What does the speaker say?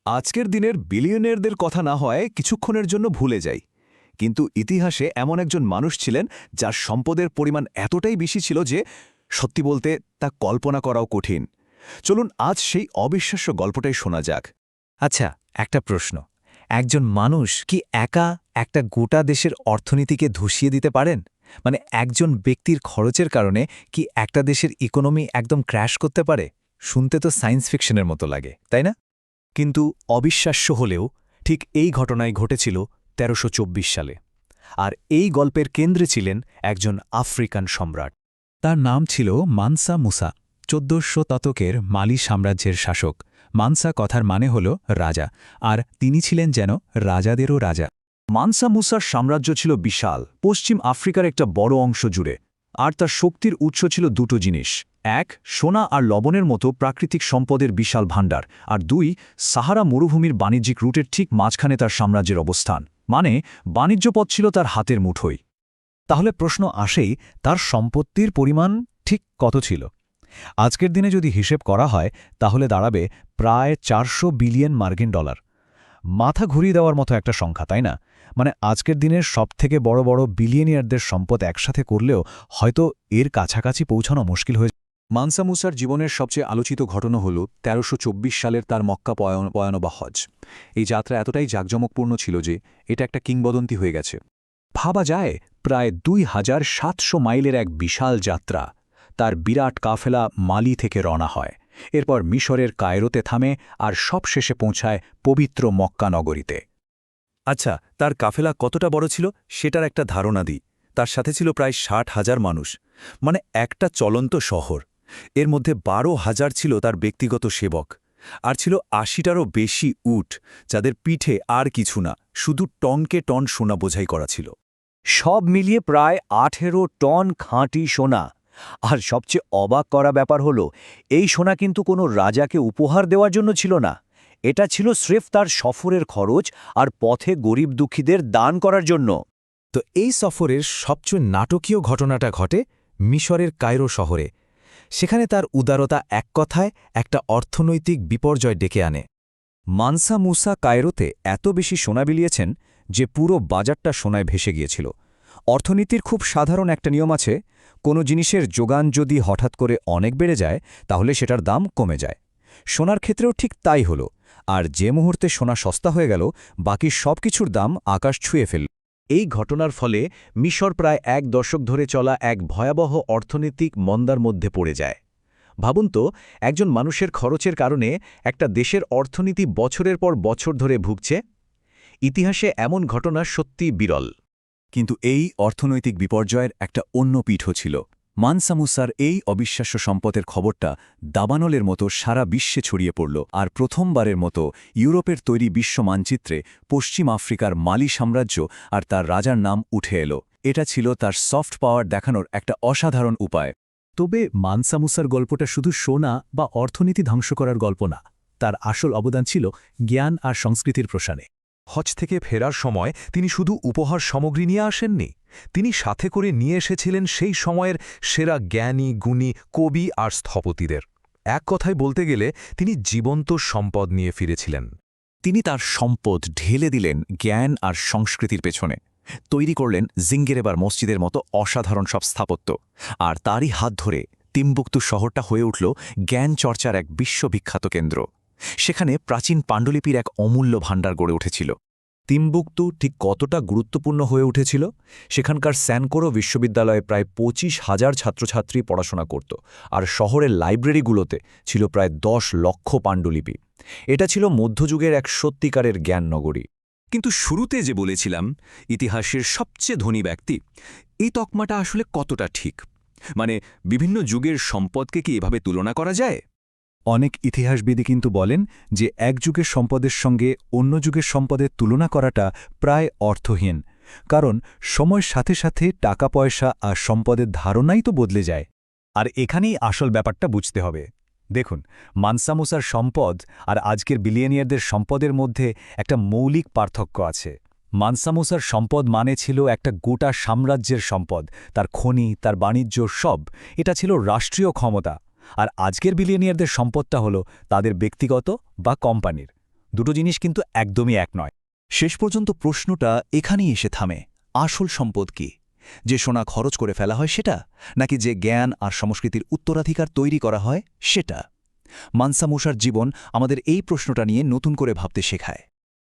আজকের দিনের বিলিয়নিয়ারদের কথা না হয় কিছুক্ষণের জন্য ভুলে যাই, কিন্তু ইতিহাসে এমন একজন মানুষ ছিলেন যার সম্পদের পরিমাণ এতটাই বেশি ছিল যে সত্যি বলতে তা কল্পনা করাও কঠিন। চলুন আজ সেই অবিশ্বাস্য গল্পটাই শোনা যাক। আচ্ছা, একটা প্রশ্ন। একজন মানুষ কি একা একটা গোটা দেশের অর্থনীতিকে ধসিয়ে দিতে পারেন? মানে একজন ব্যক্তির খরচের কারণে কি একটা দেশের ইকোনমি একদম ক্র্যাশ করতে পারে? শুনতে তো সায়েন্স ফিকশনের মতো লাগে, তাই না? কিন্তু অবিশ্বাস্য হলেও ঠিক এই ঘটনাই ঘটেছিল ১৩২৪ সালে। আর এই গল্পের কেন্দ্রে ছিলেন একজন আফ্রিকান সম্রাট। তার নাম ছিল মানসা মুসা, ১৪০০ শতকের মালি সাম্রাজ্যের শাসক। মানসা কথার মানে হল রাজা, আর তিনি ছিলেন যেন রাজাদেরও রাজা। মানসা মুসার সাম্রাজ্য ছিল বিশাল, পশ্চিম আফ্রিকার একটা বড় অংশ জুড়ে। আর তার শক্তির উৎস ছিল দুটো জিনিস: এক, সোনা আর লবণের মতো প্রাকৃতিক সম্পদের বিশাল ভাণ্ডার, আর দুই, সাহারা মরুভূমির বাণিজ্যিক রুটের ঠিক মাঝখানে তার সাম্রাজ্যের অবস্থান। মানে বাণিজ্যপথ ছিল তার হাতের মুঠোয়। তাহলে প্রশ্ন আসেই, তার সম্পত্তির পরিমাণ ঠিক কত ছিল? আজকের দিনে যদি হিসেব করা হয় তাহলে দাঁড়াবে প্রায় ৪০০ বিলিয়ন মার্কিন ডলার। মাথা ঘুরিয়ে দেওয়ার মতো একটা সংখ্যা, তাই না? মানে আজকের দিনের সবথেকে বড় বড় বিলিয়নিয়ারদের সম্পদ একসাথে করলেও হয়তো এর কাছাকাছি পৌঁছানো মুশকিল হয়ে। মানসা মুসার জীবনের সবচেয়ে আলোচিত ঘটনা হল ১৩২৪ সালের তার মক্কা পয়ানো বা হজ। এই যাত্রা এতটাই জাঁকজমকপূর্ণ ছিল যে এটা একটা কিংবদন্তি হয়ে গেছে। ভাবা যায়, প্রায় ২৭০০ মাইলের এক বিশাল যাত্রা। তার বিরাট কাফেলা মালি থেকে রওনা হয়, এরপর মিশরের কায়রোতে থামে আর সবশেষে পৌঁছায় পবিত্র মক্কা নগরীতে। আচ্ছা, তার কাফেলা কতটা বড় ছিল সেটার একটা ধারণা দিই। তার সাথে ছিল প্রায় ৬০,০০০ মানুষ, মানে একটা চলন্ত শহর। এর মধ্যে ১২,০০০ ছিল তার ব্যক্তিগত সেবক, আর ছিল ৮০টারও বেশি উট, যাদের পিঠে আর কিছু না, শুধু টনকে টন সোনা বোঝাই করা ছিল। সব মিলিয়ে প্রায় ১৮ টন খাঁটি সোনা। আর সবচেয়ে অবাক করা ব্যাপার হলো, এই সোনা কিন্তু কোনো রাজাকে উপহার দেওয়ার জন্য ছিল না। এটা ছিল স্রেফ তার সফরের খরচ আর পথে গরিব দুঃখীদের দান করার জন্য। তো এই সফরের সবচেয়ে নাটকীয় ঘটনাটা ঘটে মিশরের কায়রো শহরে। সেখানে তার উদারতা এক কথায় একটা অর্থনৈতিক বিপর্যয় ডেকে আনে। মানসা মুসা কায়রোতে এত বেশি সোনা বিলিয়েছেন যে পুরো বাজারটা সোনায় ভেসে গিয়েছিল। অর্থনীতির খুব সাধারণ একটা নিয়ম আছে, কোনো জিনিসের যোগান যদি হঠাৎ করে অনেক বেড়ে যায় তাহলে সেটার দাম কমে যায়। সোনার ক্ষেত্রেও ঠিক তাই হলো। আর যে মুহূর্তে সোনা সস্তা হয়ে গেল, বাকি সব কিছুর দাম আকাশ ছুঁয়ে ফেলল। এই ঘটনার ফলে মিশর প্রায় ১ দশক ধরে চলা এক ভয়াবহ অর্থনৈতিক মন্দার মধ্যে পড়ে যায়। ভাবুন তো, একজন মানুষের খরচের কারণে একটা দেশের অর্থনীতি বছরের পর বছর ধরে ভুগছে। ইতিহাসে এমন ঘটনা সত্যি বিরল। কিন্তু এই অর্থনৈতিক বিপর্যয়ের একটা অন্য পিঠও ছিল। মানসা মুসার এই অবিশ্বাস্য সম্পদের খবরটা দাবানলের মতো সারা বিশ্বে ছড়িয়ে পড়ল, আর প্রথমবারের মতো ইউরোপের তৈরি বিশ্ব মানচিত্রে পশ্চিম আফ্রিকার মালি সাম্রাজ্য আর তার রাজার নাম উঠে এলো। এটা ছিল তার সফট পাওয়ার দেখানোর একটা অসাধারণ উপায়। তবে মানসা মুসার গল্পটা শুধু সোনা বা অর্থনীতি ধ্বংস করার গল্প না, তার আসল অবদান ছিল জ্ঞান আর সংস্কৃতির প্রসারে। হজ থেকে ফেরার সময় তিনি শুধু উপহার সামগ্রী নিয়ে আসেননি, তিনি সাথে করে নিয়ে এসেছিলেন সেই সময়ের সেরা জ্ঞানী, গুণী, কবি আর স্থপতিদের। এক কথায় বলতে গেলে তিনি জীবন্ত সম্পদ নিয়ে ফিরেছিলেন। তিনি তার সম্পদ ঢেলে দিলেন জ্ঞান আর সংস্কৃতির পেছনে। তৈরি করলেন জিঙ্গেরেবার মসজিদের মতো অসাধারণ সব স্থাপত্য। আর তারই হাত ধরে তিম্বুকতু শহরটা হয়ে উঠল জ্ঞান চর্চার এক বিশ্ববিখ্যাত কেন্দ্র। সেখানে প্রাচীন পাণ্ডুলিপির এক অমূল্য ভাণ্ডার গড়ে উঠেছিল। তিম্বুকতু ঠিক কতটা গুরুত্বপূর্ণ হয়ে উঠেছিল? সেখানকার স্যানকোরো বিশ্ববিদ্যালয়ে প্রায় ২৫,০০০ ছাত্রছাত্রী পড়াশোনা করত, আর শহরের লাইব্রেরিগুলোতে ছিল প্রায় ১০ লক্ষ পাণ্ডুলিপি। এটা ছিল মধ্যযুগের এক সত্যিকারের জ্ঞান নগরী। কিন্তু শুরুতে যে বলেছিলাম ইতিহাসের সবচেয়ে ধনী ব্যক্তি, এই তকমাটা আসলে কতটা ঠিক? মানে বিভিন্ন যুগের সম্পদকে কি এভাবে তুলনা করা যায়? অনেক ইতিহাসবিদ কিন্তু বলেন যে এক যুগের সম্পদের সঙ্গে অন্য যুগের সম্পদের তুলনা করাটা প্রায় অর্থহীন, কারণ সময়ের সাথে সাথে টাকা পয়সা আর সম্পদের ধারণাই তো বদলে যায়। আর এখানেই আসল ব্যাপারটা বুঝতে হবে। দেখুন, মানসা মুসার সম্পদ আর আজকের বিলিয়নিয়ারদের সম্পদের মধ্যে একটা মৌলিক পার্থক্য আছে। মানসা মুসার সম্পদ মানে ছিল একটা গোটা সাম্রাজ্যের সম্পদ, তার খনি, তার বাণিজ্য, সব। এটা ছিল রাষ্ট্রীয় ক্ষমতা। আর আজকের বিলিয়নিয়ারদের সম্পদটা হলো তাদের ব্যক্তিগত বা কোম্পানির। দুটো জিনিস কিন্তু একদমই এক নয়। শেষ পর্যন্ত প্রশ্নটা এখানেই এসে থামে, আসল সম্পদ কি? যে সোনা খরচ করে ফেলা হয় সেটা, নাকি যে জ্ঞান আর সংস্কৃতির উত্তরাধিকার তৈরি করা হয় সেটা? মানসা মুসার জীবন আমাদের এই প্রশ্নটা নিয়ে নতুন করে ভাবতে শেখায়।